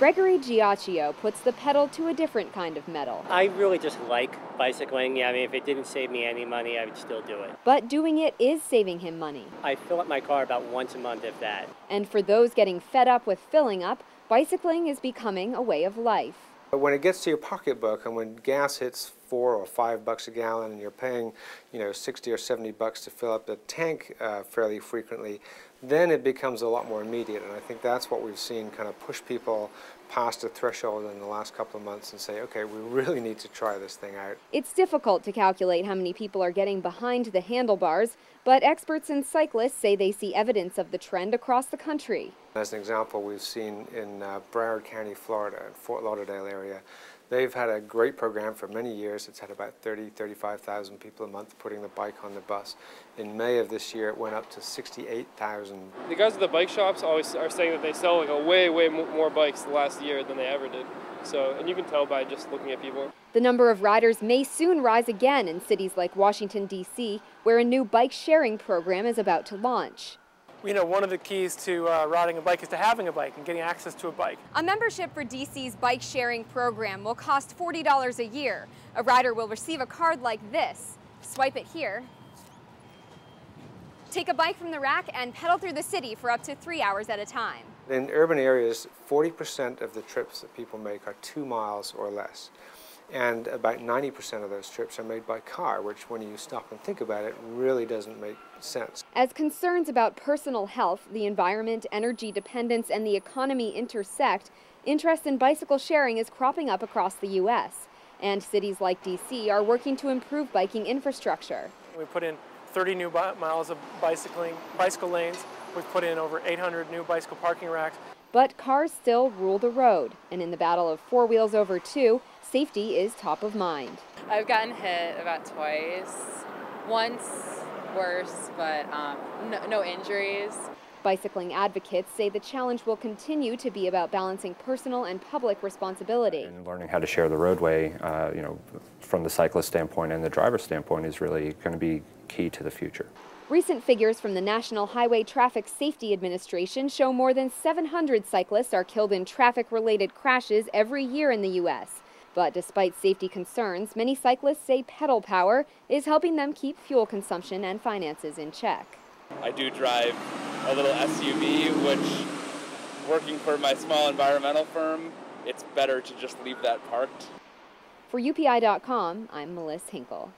Gregory Giaccio puts the pedal to a different kind of metal. I really just like bicycling. Yeah, I mean, if it didn't save me any money, I would still do it. But doing it is saving him money. I fill up my car about once a month, if that. And for those getting fed up with filling up, bicycling is becoming a way of life. But when it gets to your pocketbook and when gas hits $4 or $5 a gallon and you're paying, 60 or 70 bucks to fill up the tank fairly frequently, then it becomes a lot more immediate. And I think that's what we've seen kind of push people past a threshold in the last couple of months and say, okay, we really need to try this thing out. It's difficult to calculate how many people are getting behind the handlebars, but experts and cyclists say they see evidence of the trend across the country. As an example, we've seen in Broward County, Florida, Fort Lauderdale area, they've had a great program for many years. It's had about 35,000 people a month putting the bike on the bus. In May of this year, it went up to 68,000. The guys at the bike shops always are saying that they sell like a way more bikes the last year than they ever did. So, and you can tell by just looking at people. The number of riders may soon rise again in cities like Washington, D.C., where a new bike sharing program is about to launch. One of the keys to riding a bike is to having a bike and getting access to a bike. A membership for DC's bike sharing program will cost $40 a year. A rider will receive a card like this. Swipe it here. Take a bike from the rack and pedal through the city for up to 3 hours at a time. In urban areas, 40% of the trips that people make are 2 miles or less. And about 90% of those trips are made by car, which when you stop and think about it, really doesn't make sense. As concerns about personal health, the environment, energy dependence, and the economy intersect, interest in bicycle sharing is cropping up across the U.S. And cities like D.C. are working to improve biking infrastructure. We put in 30 new miles of bicycle lanes. We've put in over 800 new bicycle parking racks. But cars still rule the road, and in the battle of 4 wheels over 2, safety is top of mind. I've gotten hit about twice. Once worse, but no injuries. Bicycling advocates say the challenge will continue to be about balancing personal and public responsibility. And learning how to share the roadway, from the cyclist standpoint and the driver standpoint is really going to be key to the future. Recent figures from the National Highway Traffic Safety Administration show more than 700 cyclists are killed in traffic-related crashes every year in the U.S. But despite safety concerns, many cyclists say pedal power is helping them keep fuel consumption and finances in check. I do drive a little SUV, which, working for my small environmental firm, it's better to just leave that parked. For UPI.com, I'm Melissa Hinkle.